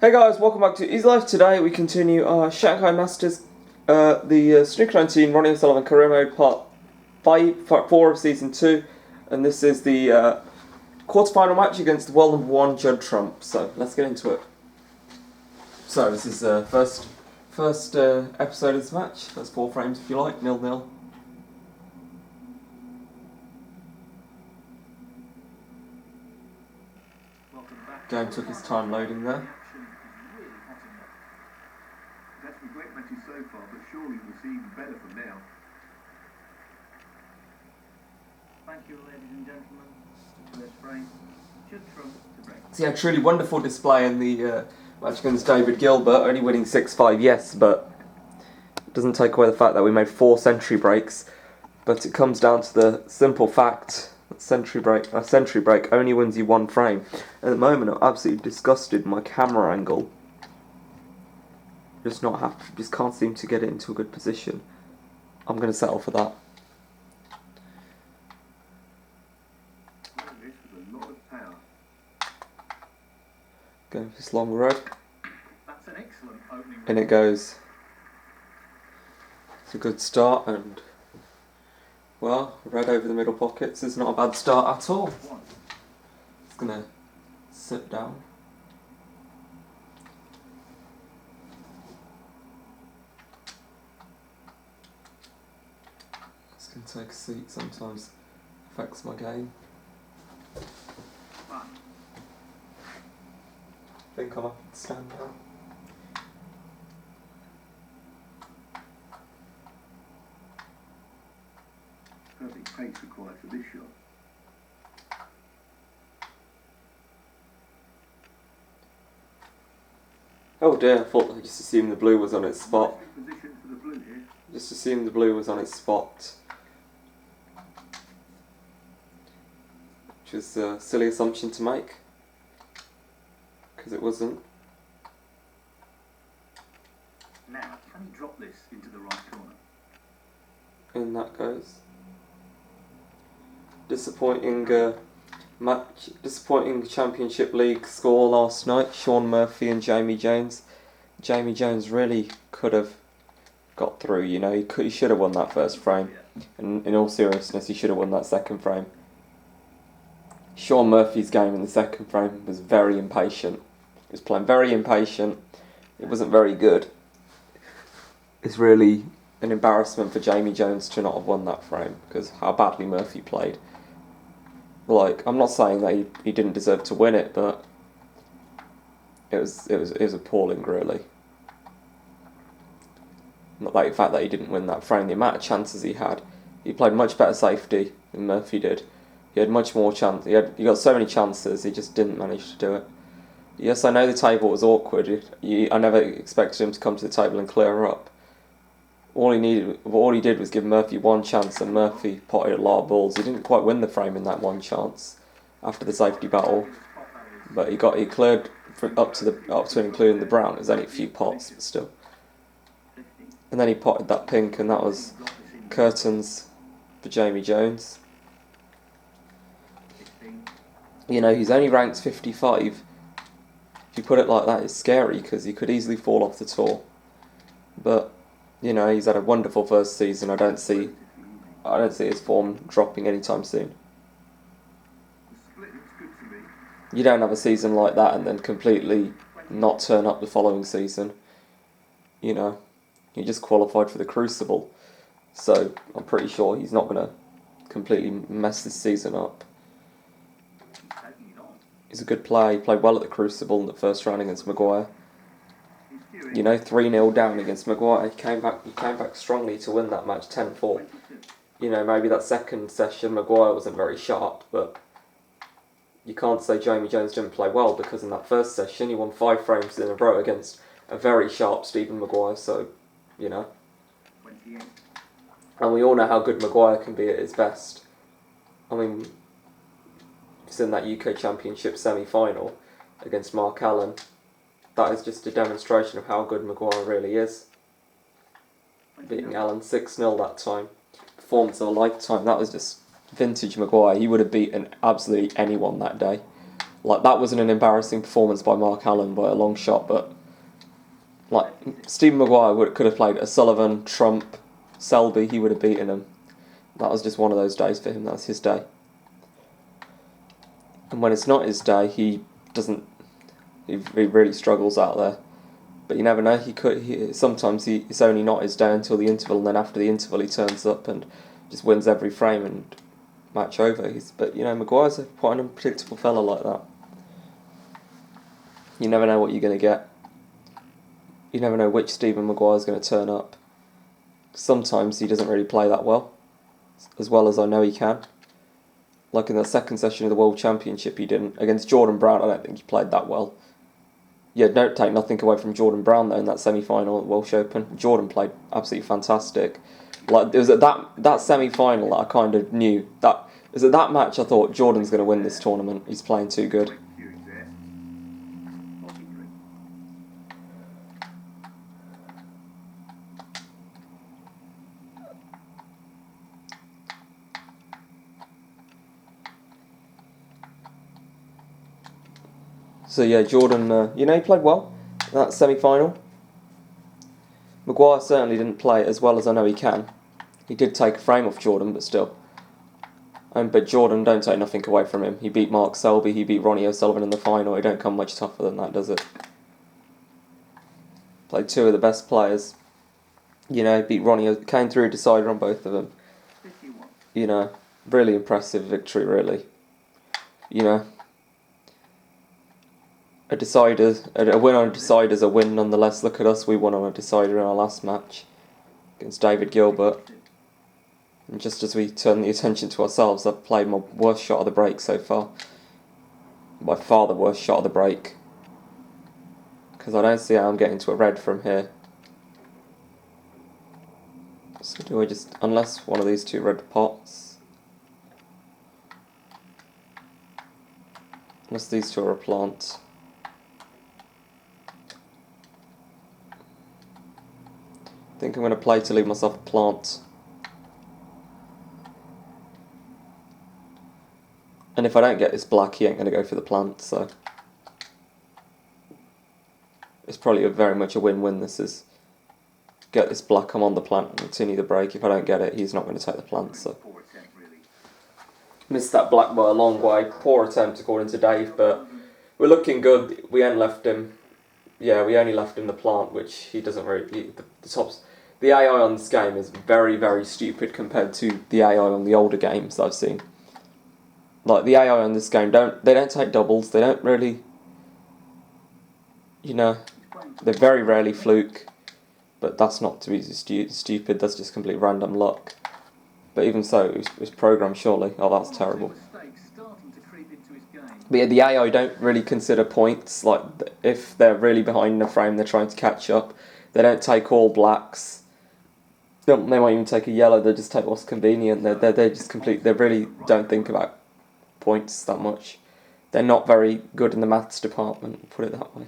Hey guys, welcome back to Easy Life. Today we continue our Shanghai Masters, the Snooker 19 Ronnie O'Sullivan career mode part 4 of season 2, and this is the quarterfinal match against the world number 1 Judd Trump. So let's get into it. So this is the first episode of this match, first 4 frames if you like, 0-0. Game took his time loading there. That's been great matches so far, but surely we'll see even better from now. Thank you, ladies and gentlemen. First frame, Judd Trump to break. So yeah, truly wonderful display in the match against David Gilbert, only winning 6-5, yes, but it doesn't take away the fact that we made 4 century breaks. But it comes down to the simple fact that a century break only wins you 1 frame. At the moment, I'm absolutely disgusted with my camera angle. Just can't seem to get it into a good position. I'm going to settle for that. This with a lot of power. Going for this long red. That's an excellent opening. In it goes. It's a good start, and well, red over the middle pockets is not a bad start at all. It's going to sit down. Can take a seat, sometimes affects my game. I think I'm up and stand down. Perfect pace required for this shot. Oh dear, I thought I just assumed the blue was on its spot. Nice position for the blue here. Just assumed the blue was on its spot. Which was a silly assumption to make, because it wasn't. Now, can he drop this into the right corner? In that goes. Disappointing Championship League score last night. Shaun Murphy and Jamie Jones. Jamie Jones really could have got through, you know. He should have won that first frame. And in all seriousness, he should have won that second frame. Shaun Murphy's game in the second frame was very impatient. He was playing very impatient. It wasn't very good. It's really an embarrassment for Jamie Jones to not have won that frame, because how badly Murphy played. Like, I'm not saying that he didn't deserve to win it, but it was appalling, really. Not like the fact that he didn't win that frame, the amount of chances he had. He played much better safety than Murphy did. He had much more chance. He got so many chances, he just didn't manage to do it. Yes, I know the table was awkward. I never expected him to come to the table and clear up. All he did was give Murphy 1 chance, and Murphy potted a lot of balls. He didn't quite win the frame in that 1 chance after the safety battle, but he cleared up to and including the brown. It was only a few pots, but still. And then he potted that pink, and that was curtains for Jamie Jones. You know, he's only ranked 55. If you put it like that, it's scary, because he could easily fall off the tour. But you know, he's had a wonderful first season. I don't see his form dropping anytime soon. You don't have a season like that and then completely not turn up the following season. You know, he just qualified for the Crucible, so I'm pretty sure he's not going to completely mess this season up. He's a good player. He played well at the Crucible in the first round against Maguire. You know, 3-0 down against Maguire. He came back strongly to win that match, 10-4. You know, maybe that second session Maguire wasn't very sharp, but you can't say Jamie Jones didn't play well, because in that first session he won 5 frames in a row against a very sharp Stephen Maguire. So, you know, and we all know how good Maguire can be at his best. I mean, he's in that UK Championship semi-final against Mark Allen. That is just a demonstration of how good Maguire really is. Beating Allen 6-0 that time. Performance of a lifetime. That was just vintage Maguire. He would have beaten absolutely anyone that day. Like, that wasn't an embarrassing performance by Mark Allen by a long shot, but like, Stephen Maguire could have played O'Sullivan, Trump, Selby, he would have beaten him. That was just one of those days for him. That was his day. And when it's not his day, he really struggles out there. But you never know. Sometimes it's only not his day until the interval, and then after the interval, he turns up and just wins every frame and match over. But Maguire's quite an unpredictable fella like that. You never know what you're going to get. You never know which Stephen Maguire's going to turn up. Sometimes he doesn't really play that well as I know he can. Like in the second session of the World Championship, he didn't. Against Jordan Brown, I don't think he played that well. Yeah, don't take nothing away from Jordan Brown, though, in that semi-final at Welsh Open. Jordan played absolutely fantastic. Like, it was at that semi-final that I kind of knew. It was at that match I thought Jordan's going to win this tournament. He's playing too good. So yeah, Jordan, he played well in that semi-final. Maguire certainly didn't play as well as I know he can. He did take a frame off Jordan, but still. But Jordan, don't take nothing away from him. He beat Mark Selby, he beat Ronnie O'Sullivan in the final. It don't come much tougher than that, does it? Played two of the best players. Beat Ronnie, came through a decider on both of them. Really impressive victory, really. A win on a decider is a win nonetheless. Look at us, we won on a decider in our last match against David Gilbert. And just as we turn the attention to ourselves, I've played my worst shot of the break so far. By far the worst shot of the break. Because I don't see how I'm getting to a red from here. So do I just, unless one of these two red pots. Unless these two are a plant. I think I'm going to play to leave myself a plant. And if I don't get this black, he ain't going to go for the plant, so it's probably very much a win-win. This is, get this black, I'm on the plant and continue the break. If I don't get it, he's not going to take the plant, so missed that black by a long way. Poor attempt according to Dave, but we're looking good. We ain't left him. Yeah, we only left him the plant, which he doesn't really. The AI on this game is very, very stupid compared to the AI on the older games I've seen. Like, the AI on this game don't take doubles. They don't really. They very rarely fluke, but that's not to be stupid. That's just complete random luck. But even so, it was programmed surely. Oh, that's terrible. But yeah, the AI don't really consider points. Like, if they're really behind in the frame, they're trying to catch up. They don't take all blacks. They might even take a yellow. They just take what's convenient. They just complete. They really don't think about points that much. They're not very good in the maths department. Put it that way.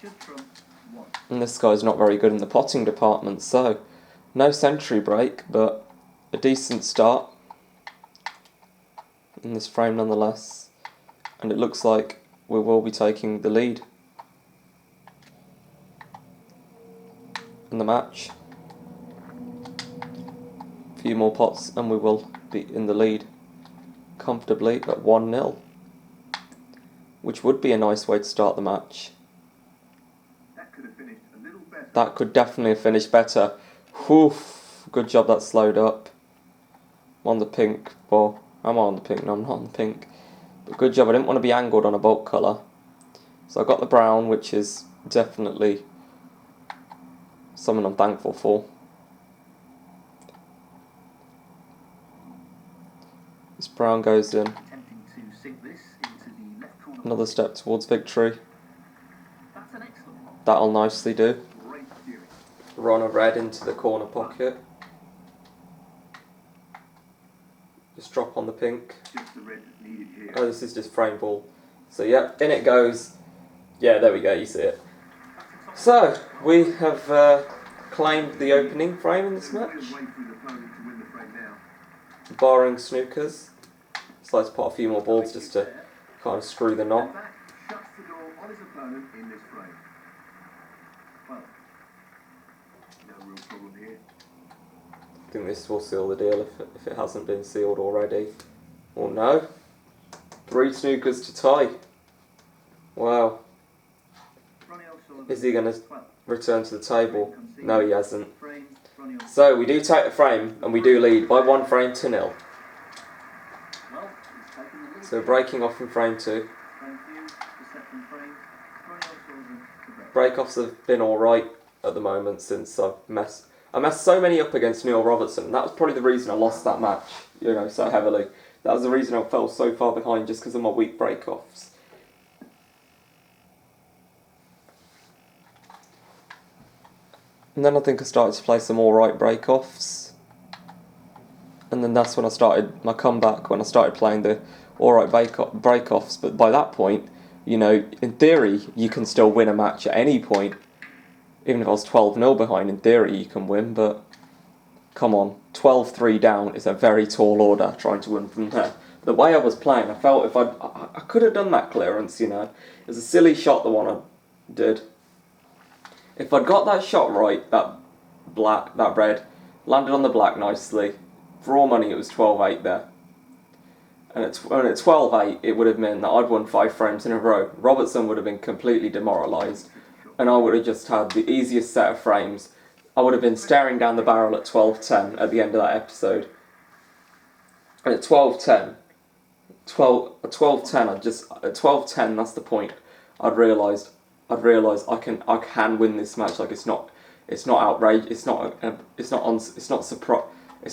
Judd Trump won. And this guy's not very good in the potting department. So, no century break, but a decent start in this frame nonetheless. And it looks like we will be taking the lead in the match. A few more pots and we will be in the lead comfortably at 1-0, which would be a nice way to start the match. That could have finished a little better. That could definitely have finished better. Oof, good job that slowed up. I'm on the pink. Well, I'm on the pink. No, I'm not on the pink. But good job. I didn't want to be angled on a bulk colour. So I got the brown, which is definitely something I'm thankful for. This brown goes in. Attempting to sink this into the left corner. Another step towards victory. That's an excellent one. That'll nicely do. Great steering. Run a red into the corner pocket. Just drop on the pink. Just the red needed here. Oh, this is just frame ball. So yeah, in it goes. Yeah, there we go, you see it. So, we have claimed the opening frame in this match. Good way for the opponent to win the frame now. Barring snookers. So let's put a few more balls just to kind of screw the knot. And that shuts the door on his opponent in this frame. Well, no real problem here. I think this will seal the deal if it hasn't been sealed already. Or no. 3 snookers to tie. Wow. Ronnie O'Sullivan. Is he going to 12. return to the table? No, he hasn't. Frame, Ronnie O'Sullivan. So we do take the frame and we do lead by 1 frame to 0. Well, he's taken the lead. So breaking off from frame 2. Thank you. The second frame. Ronnie O'Sullivan to break. Break-offs have been alright at the moment since I messed so many up against Neil Robertson, and that was probably the reason I lost that match, you know, so heavily. That was the reason I fell so far behind, just because of my weak break-offs. And then I think I started to play some alright break-offs. And then that's when I started my comeback, when I started playing the alright break-offs. But by that point, you know, in theory, you can still win a match at any point. Even if I was 12-0 behind, in theory you can win, but come on, 12-3 down is a very tall order, trying to win from there. The way I was playing, I felt if I could have done that clearance, you know. It was a silly shot, the one I did. If I'd got that shot right, that red, landed on the black nicely, for all money it was 12-8 there. And at 12-8, it would have meant that I'd won 5 frames in a row. Robertson would have been completely demoralised. And I would have just had the easiest set of frames. I would have been staring down the barrel at 12-10 at the end of that episode. And at 12-10, at 12-10, that's the point. I'd realised I can win this match. Like it's not outrageous. It's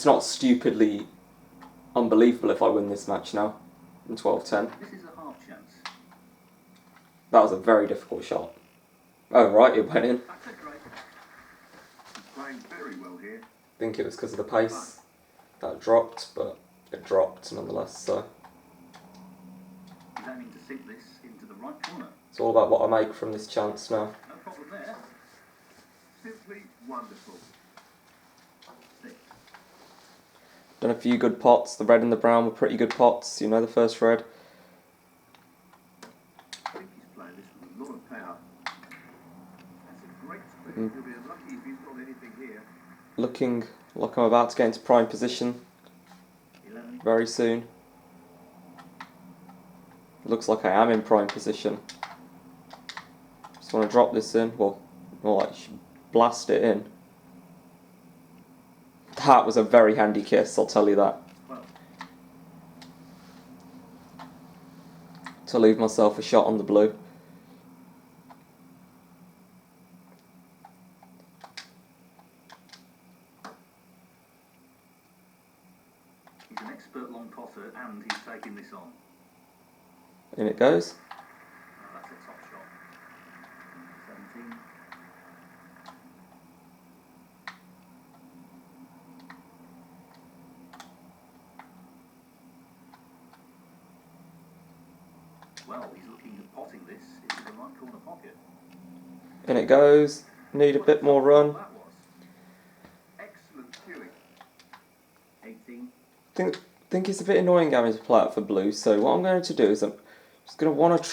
not stupidly unbelievable if I win this match now. In 12-10. This is a half chance. That was a very difficult shot. Oh right, it went in. That's a great. He's playing very well here. I think it was because of the pace that dropped, but it dropped nonetheless. So He's aiming to sink this into the right corner. it's all about what I make from this chance now. No problem there. Simply wonderful. 6. Done a few good pots. The red and the brown were pretty good pots. You know, the first red. I think he's playing this with a lot of power. That's a great spin. He'll be unlucky if he's got anything here. Looking like I'm about to get into prime position 11. very soon. Looks like I am in prime position. Just want to drop this in. Well, more like blast it in. That was a very handy kiss, I'll tell you that. 12. To leave myself a shot on the blue. He's an expert long potter and he's taking this on. In it goes. Oh, that's a top shot. 17. Well, he's looking at potting this into the right corner pocket. In it goes. Need a bit more run. That was excellent cueing. 18. Think it's a bit annoying having to play out for blue, so what I'm going to do is I'm just going to want to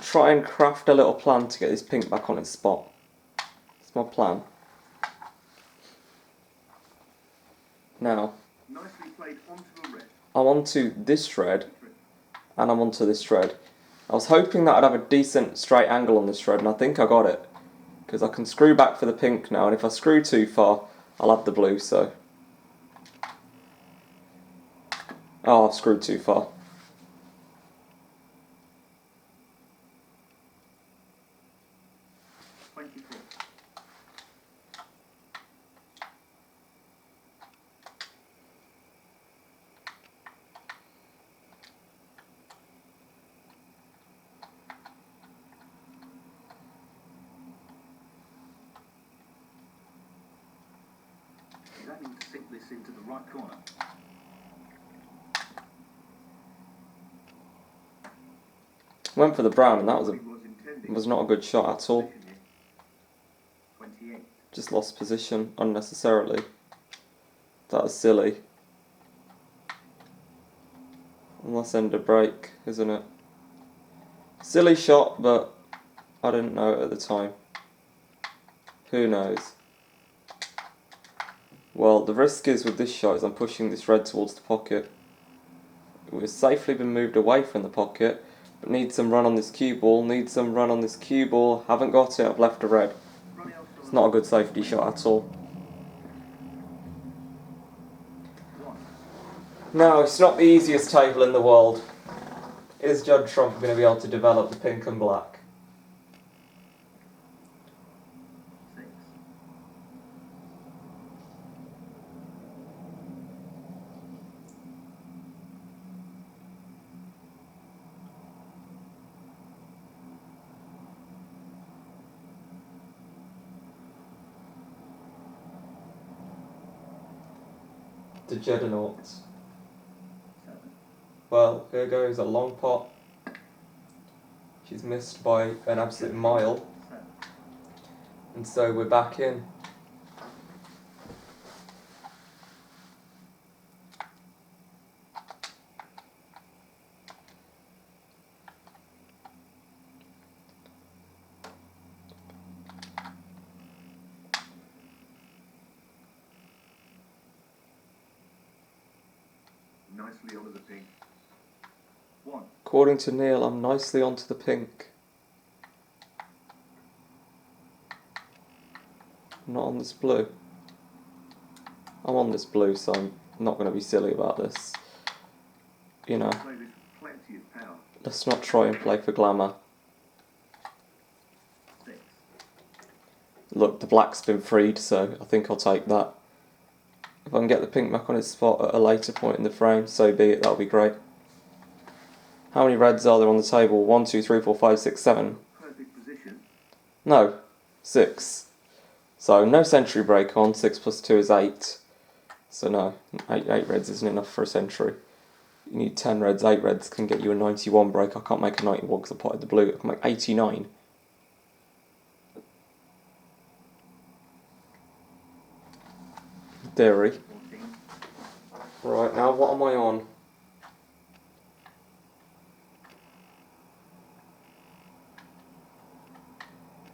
try and craft a little plan to get this pink back on its spot. That's my plan. Now, Nicely played onto a red. I'm onto this red, and I'm onto this red. I was hoping that I'd have a decent straight angle on this red, and I think I got it. Because I can screw back for the pink now, and if I screw too far, I'll have the blue, so... Oh, I've screwed too far. 24. He's aiming to sink this into the right corner. Went for the brown, and that He was intending. was not a good shot at all. 28. Just lost position unnecessarily. That was silly. Unless end a break, isn't it? Silly shot, but I didn't know it at the time. Who knows? Well, the risk is with this shot is I'm pushing this red towards the pocket. We've safely been moved away from the pocket, but need some run on this cue ball, haven't got it, I've left a red. Ronnie O'Sullivan. It's not a good safety shot at all. 1. No, it's not the easiest table in the world. Is Judd Trump going to be able to develop the pink and black? 6. The Juddonauts. 7. Well, here goes a long pot. She's missed by an absolute mile. 7. And so we're back in. Nicely onto the pink. 1. According to Neil, I'm nicely onto the pink. Not on this blue. I'm on this blue, so I'm not going to be silly about this. You know, Play this with plenty of power. let's not try and play for glamour. 6. Look, the black's been freed, so I think I'll take that. If I can get the pink back on its spot at a later point in the frame, so be it, that'll be great. How many reds are there on the table? 1, 2, 3, 4, 5, 6, 7. Perfect position. No, 6. So no century break on, 6 plus 2 is 8. So no, 8 reds isn't enough for a century. You need 10 reds, 8 reds can get you a 91 break. I can't make a 91 because I potted the blue, I can make 89. Theory. 14. Right, now what am I on?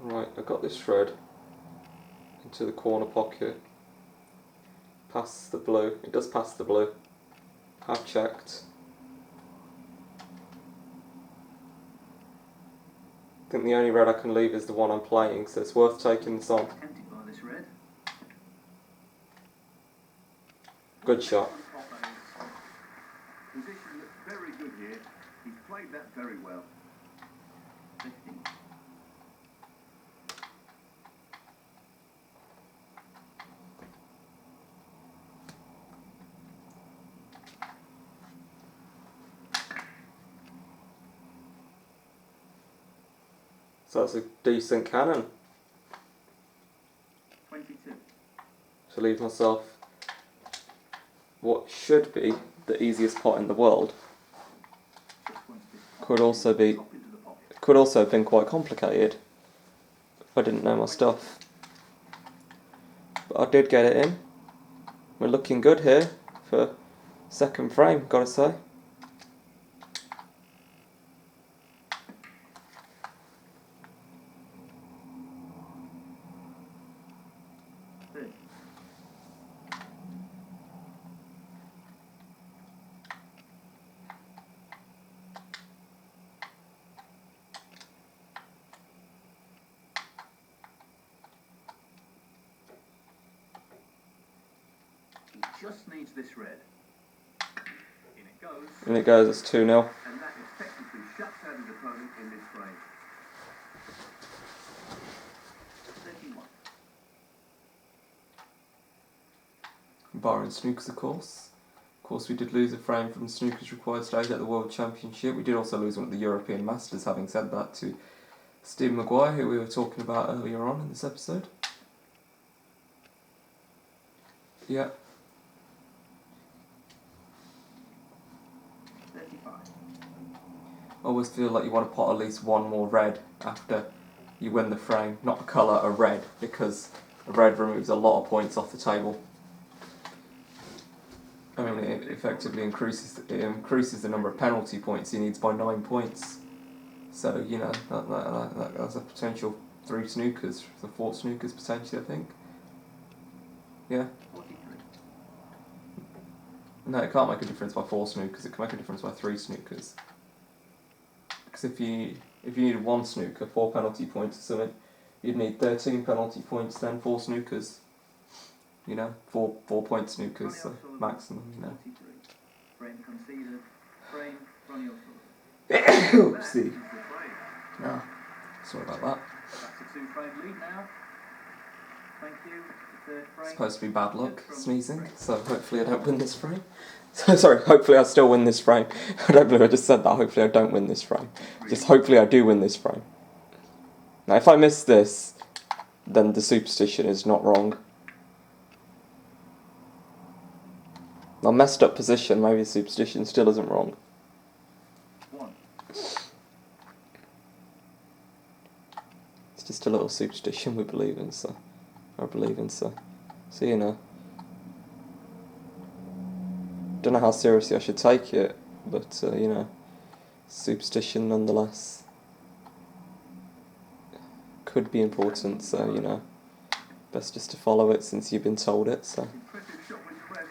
Right, I got this red into the corner pocket. Pass the blue. It does pass the blue. Have checked. I think the only red I can leave is the one I'm playing, so it's worth taking this on. Tempted by this red. Good shot. Position looks very good here. He's played that very well. 15. So that's a decent cannon 22. to leave myself what should be the easiest pot in the world. This one's this Could also be, top into the pocket. could also have been quite complicated if I didn't know my stuff. But I did get it in. We're looking good here for second frame, gotta say. Third. He just needs this red. In it goes. And it goes, it's 2-0. And that effectively shuts out his opponent in this frame. 31. Barring Snookers, of course. Of course, we did lose a frame from Snooker's required stage at the World Championship. We did also lose one at the European Masters, having said that, to Steve Maguire, who we were talking about earlier on in this episode. Yeah. 35. I always feel like you want to pot at least one more red after you win the frame. Not a colour, a red, because a red removes a lot of points off the table. I mean, it effectively increases the number of penalty points he needs by 9 points. So, you know, that's a potential 3 snookers, the 4 snookers potentially, I think. Yeah. 43. No, it can't make a difference by 4 snookers, it can make a difference by 3 snookers. Because if you needed 1 snooker, 4 penalty points or something, you'd need 13 penalty points, then 4 snookers. You know, 4 point snookers, so maximum, you know. 43. Frame conceded. Frame, Ronnie O'Sullivan. Oopsie. No, sorry about that. That's a 2-frame lead now. Thank you. Third frame. It's supposed to be bad luck, sneezing, so hopefully I don't win this frame. Sorry, hopefully I still win this frame. I don't believe I just said that, hopefully I don't win this frame. Just hopefully I do win this frame. Now if I miss this, then the superstition is not wrong. A messed up position, maybe the superstition still isn't wrong. 1. It's just a little superstition we believe in, so. I believe in, so. So, you know. Don't know how seriously I should take it, but, you know. Superstition nonetheless. Could be important, so, you know. Best just to follow it since you've been told it, so. Impressive shot with crest.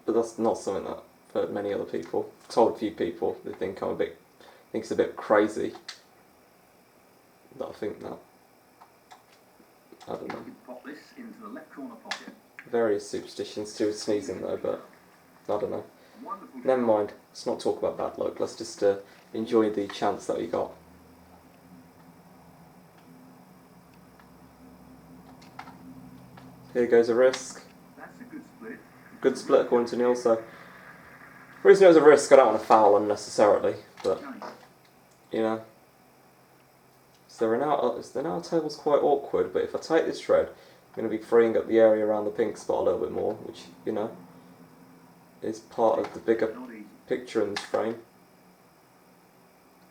But that's not something that, for many other people, I've told a few people, they think think it's a bit crazy. That I think that, I don't know. Pop this into the left corner pocket. Various superstitions too with sneezing though, but I don't know. Wonderful. Never mind, let's not talk about bad luck, let's just enjoy the chance that we got. Here goes a risk. That's a good split. Good split according to Neil, so the reason it was a risk, I don't want to foul unnecessarily, but you know. So the now table's quite awkward, but if I take this shred, I'm going to be freeing up the area around the pink spot a little bit more, which, you know, is part of the bigger Not easy. picture in this frame.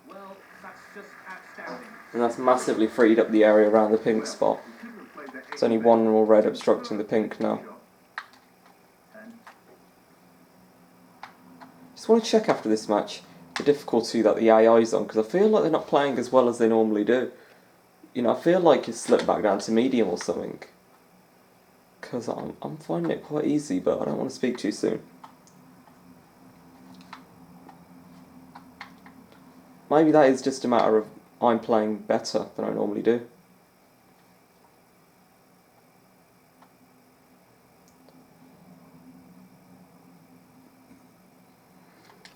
Well, that's just outstanding. And that's massively freed up the area around the pink spot. We couldn't have played that There's only one more red obstructing the pink now. 10. Just want to check after this match the difficulty that the AI's on, because I feel like they're not playing as well as they normally do. You know, I feel like it's slipped back down to medium or something. Because I'm finding it quite easy, but I don't want to speak too soon. Maybe that is just a matter of I'm playing better than I normally do.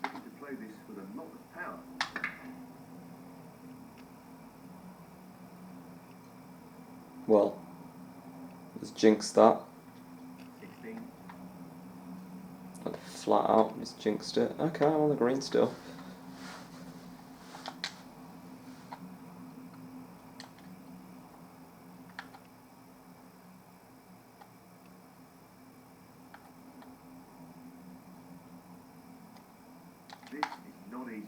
Looking to play this with a lot of power. Well, let's jinx that. 16. Like flat out, just jinxed it. Okay, I'm on the green still. This is not easy.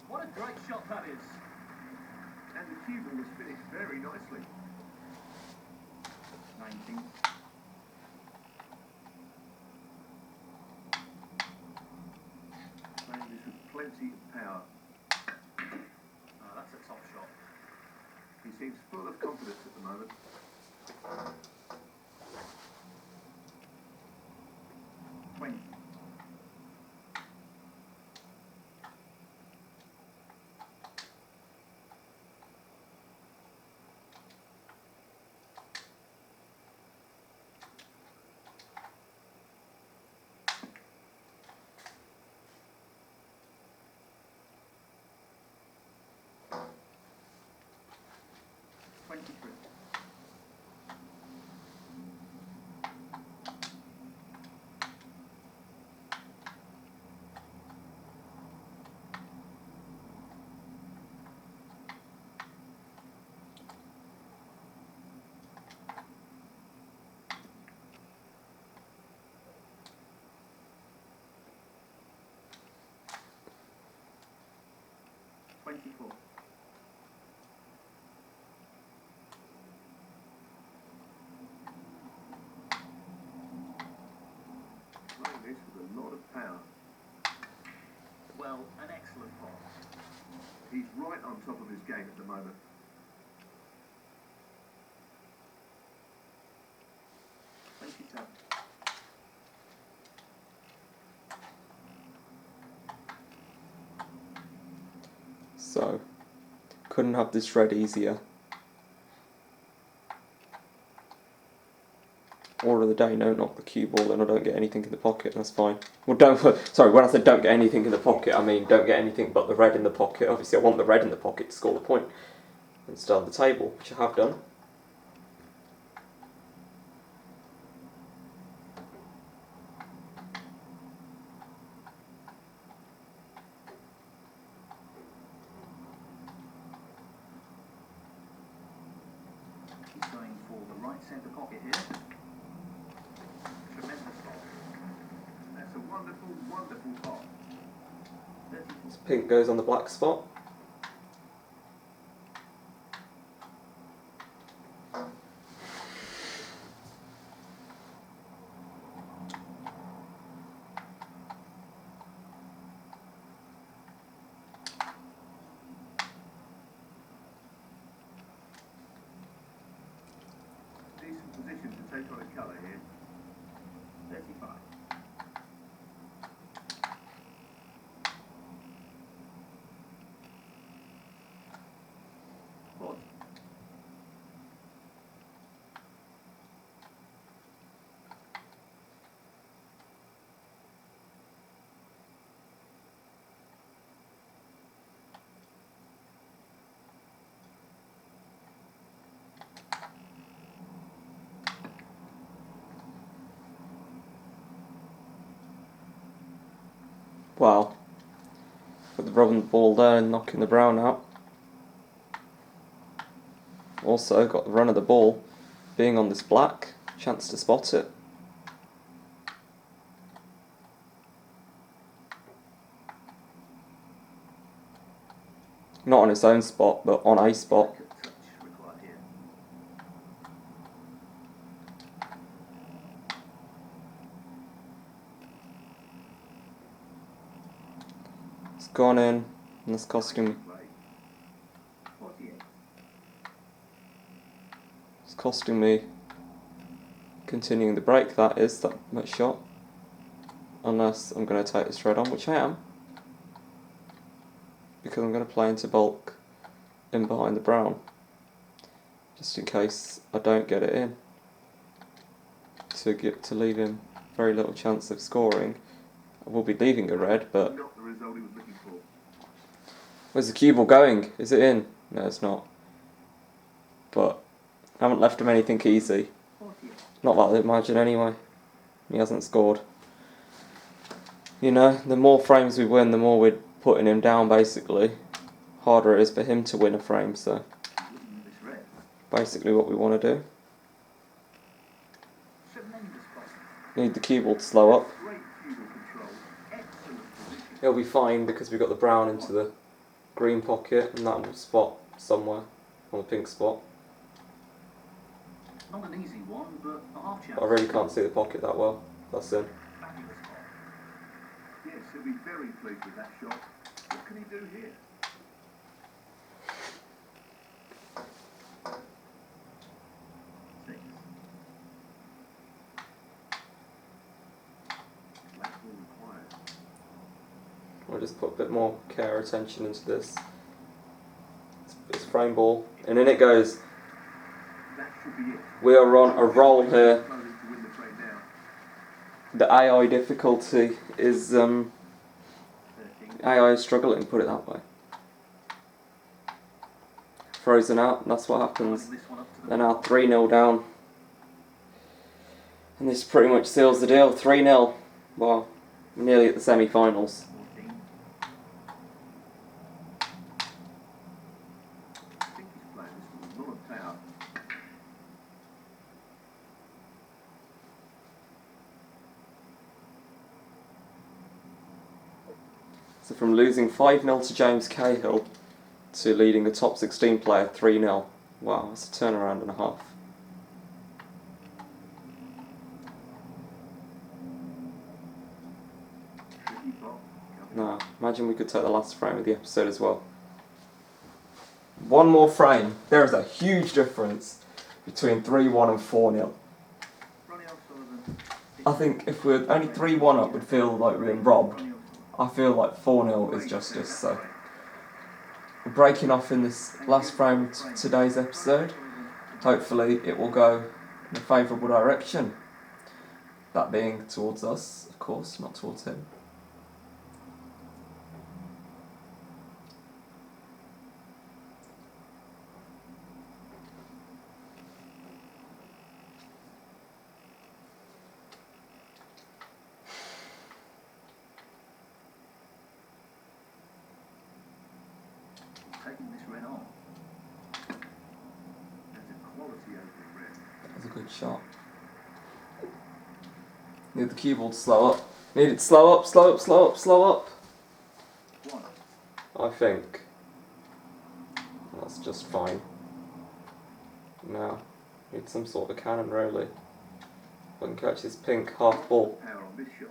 What a great shot that is. And the cue ball was finished very nicely. 19. Playing this with plenty of power. That's a top shot. He seems full of confidence at the moment. 20. power. Well, an excellent pot. He's right on top of his game at the moment. $27. So, couldn't have this red easier. Order of the day, no, knock the cue ball, and I don't get anything in the pocket, that's fine. Well, sorry, when I said don't get anything in the pocket, I mean don't get anything but the red in the pocket. Obviously I want the red in the pocket to score the point and start the table, which I have done. He's going for the right centre pocket here. Tremendous ball. That's a wonderful, wonderful pot. This pink goes on the black spot. Decent position to take on a colour here. 35. Forty. Wow. Put the rub on the ball there and knocking the brown out. Also got the run of the ball being on this black, chance to spot it. Not on its own spot, but on a spot. Touch required here. It's gone in, and it's costing me. 48. It's costing me continuing the break, that is, that much shot. Unless I'm going to take this red on, which I am. Because I'm going to play into bulk in behind the brown. Just in case I don't get it in. To leave him very little chance of scoring. I will be leaving a red, but... Not the result he was looking for. Where's the cue ball going? Is it in? No, it's not. But I haven't left him anything easy. 48. Not that I imagine anyway. He hasn't scored. You know, the more frames we win, the more we're putting him down basically. Harder it is for him to win a frame, so Looking at this red. basically what we want to do. Tremendous ball. Need the cue ball to slow up. Great cue ball control. Excellent position. He'll be fine because we got the brown into the green pocket and that will spot somewhere on the pink spot. Not an easy one, but a half chance. But I really can't see the pocket that well. That's in. Fabulous ball. Yes, he'll be very pleased with that shot. What can he do here? Six. Black ball required. I'll just put a bit more care, attention into this. It's frame ball, and in it goes. That should be it. We are on a roll here. Opponent to win the frame now. The AI difficulty is 13. AI is struggling, put it that way. Frozen out, and that's what happens. This one up to the They're now 3-0 down. And this pretty much seals the deal. 3-0. Well, we're nearly at the semi-finals. 14. I think he's playing this with a lot of power. So from losing 5-0 to James Cahill to leading a top 16 player 3-0. Wow, that's a turnaround and a half. No, imagine we could take the last frame of the episode as well. One more frame. There is a huge difference between 3-1 and 4-0. Ronnie O'Sullivan. I think if we're only 3-1 up, we'd feel like we're being robbed. I feel like 4-0 is justice, so we're breaking off in this last frame of today's episode. Hopefully it will go in a favourable direction. That being towards us, of course, not towards him. Taking this red on. That's a quality opening red. That was a good shot. Need the cue ball to slow up. Need it to slow up, slow up, slow up, slow up. One. I think that's just fine. Now, need some sort of a cannon rolly. If I can catch this pink half ball. Power on this shot.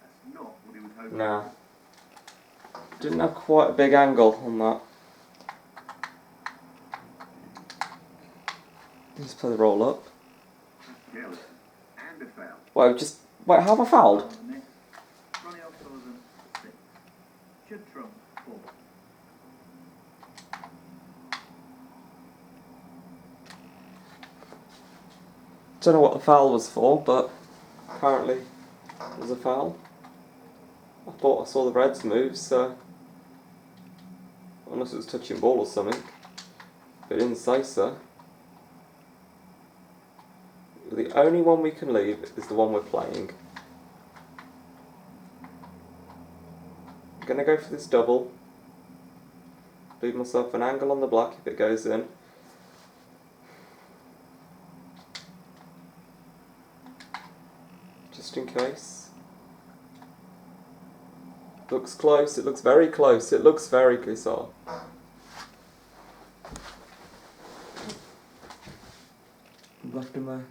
That's not what he was hoping. Nah. Didn't have quite a big angle on that. Just play the roll up. Careless. And a foul. Wait, how have I fouled? On the miss. Ronnie O'Sullivan, 6. Judd Trump, 4. Don't know what the foul was for, but apparently it was a foul. I thought I saw the Reds move, so unless it was touching ball or something, but it didn't say so. The only one we can leave is the one we're playing. I'm gonna go for this double. Leave myself an angle on the black if it goes in. Just in case. Looks close, it looks very close, it looks very close. Left him there.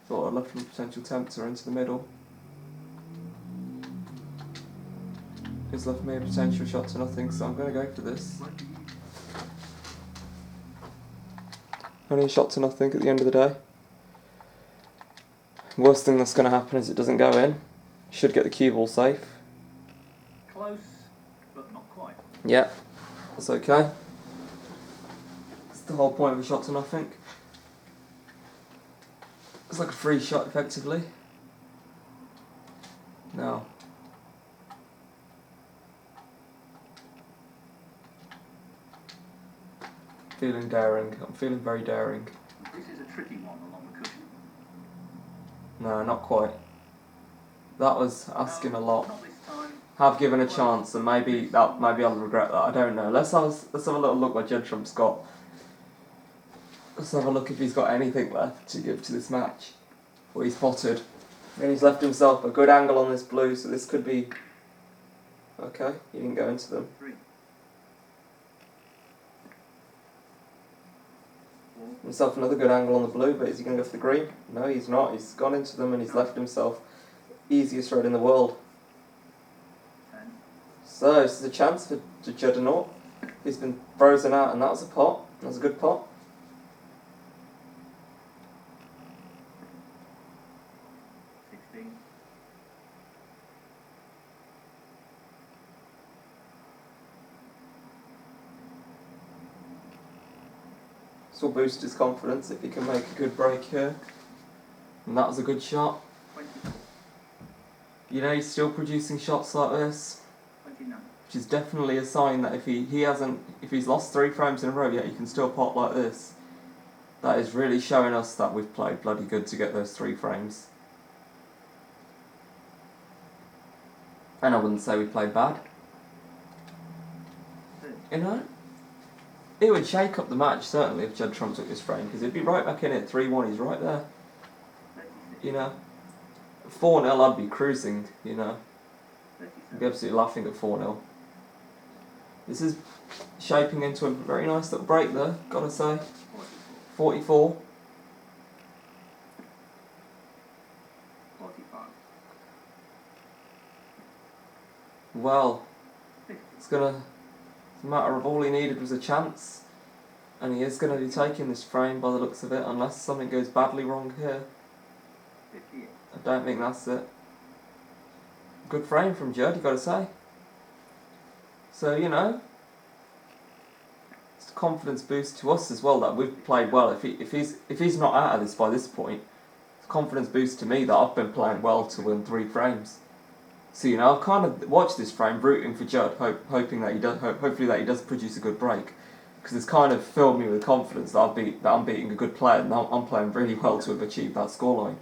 Thought I left him a potential tempter into the middle. He's left me a potential shot to nothing, so I'm going to go for this. Only a shot to nothing at the end of the day. Worst thing that's going to happen is it doesn't go in. Should get the cue ball safe. Close, but not quite. Yeah, that's okay. That's the whole point of a shot to nothing. It's like a free shot, effectively. Now, feeling daring. I'm feeling very daring. This is a tricky one along the cushion. No, not quite. That was asking a lot. Not this time. Have given a chance, and maybe I'll regret that. I don't know. Let's have a little look what Judd Trump's got. Let's have a look if he's got anything left to give to this match. Well, he's potted. And he's left himself a good angle on this blue, so this could be... Okay, he didn't go into them. 3. Himself another good angle on the blue, but is he going to go for the green? No, he's not. He's gone into them and he's left himself easiest road in the world. 10. So, this is a chance for Judd. He's been frozen out, and that was a pot. That was a good pot. 16. This will boost his confidence if he can make a good break here. And that was a good shot. 20. You know, he's still producing shots like this, 29. which is definitely a sign that if he's lost 3 frames in a row yet, he can still pot like this. That is really showing us that we've played bloody good to get those 3 frames. And I wouldn't say we played bad. 30. You know? It would shake up the match, certainly, if Judd Trump took this frame, because he'd be right back in it, 3-1, he's right there. 36. You know? 4-0, I'd be cruising, you know? I'd 37. be absolutely laughing at 4-0. This is shaping into a very nice little break there, gotta say. 44. 44. 45. well, it's a matter of all he needed was a chance. And he is going to be taking this frame by the looks of it, unless something goes badly wrong here. 58. I don't think that's it. Good frame from Judd, you got to say. So, you know, it's a confidence boost to us as well that we've played well. If he's not out of this by this point, it's a confidence boost to me that I've been playing well to win 3 frames. So, you know, I've kind of watched this frame, rooting for Judd, hoping that he does, hopefully that he does produce a good break. Because it's kind of filled me with confidence that I'm beating a good player, and I'm playing really well to have achieved that scoreline.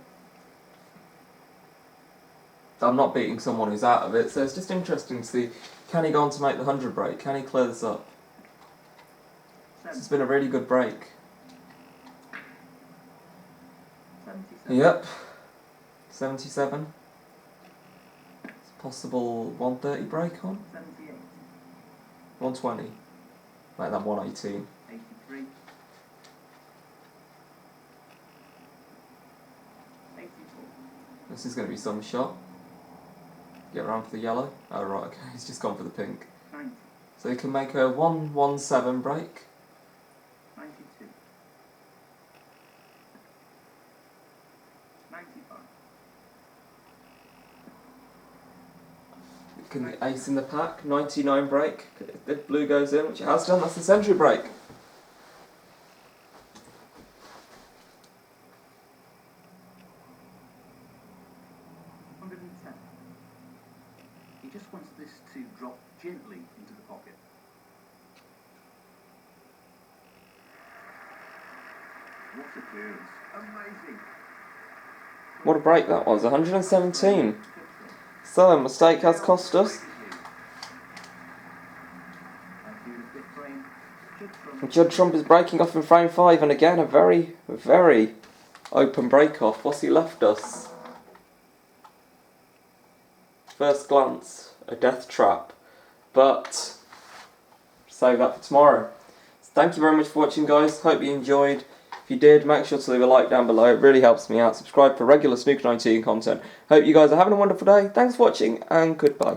I'm not beating someone who's out of it, so it's just interesting to see, can he go on to make the 100 break? Can he clear this up? This has been a really good break. 77. Yep. 77. It's a possible 130 break on. 78. 120. Like that 118. 83. 84. This is going to be some shot. Get around for the yellow. Oh right, okay, he's just gone for the pink. 90. So he can make a 117 break. 92. 95. Can ace in the pack, 99 break. If blue goes in, which it has done, that's the century break. 110. He just wants this to drop gently into the pocket. What a clearance. Amazing. What a break that was, 117. So a mistake has cost us. Judd Trump is breaking off in frame 5, and again a very, very open break off. What's he left us? First glance, a death trap, but save that for tomorrow. So thank you very much for watching, guys. Hope you enjoyed. If you did, make sure to leave a like down below. It really helps me out. Subscribe for regular Snooker 19 content. Hope you guys are having a wonderful day. Thanks for watching, and goodbye.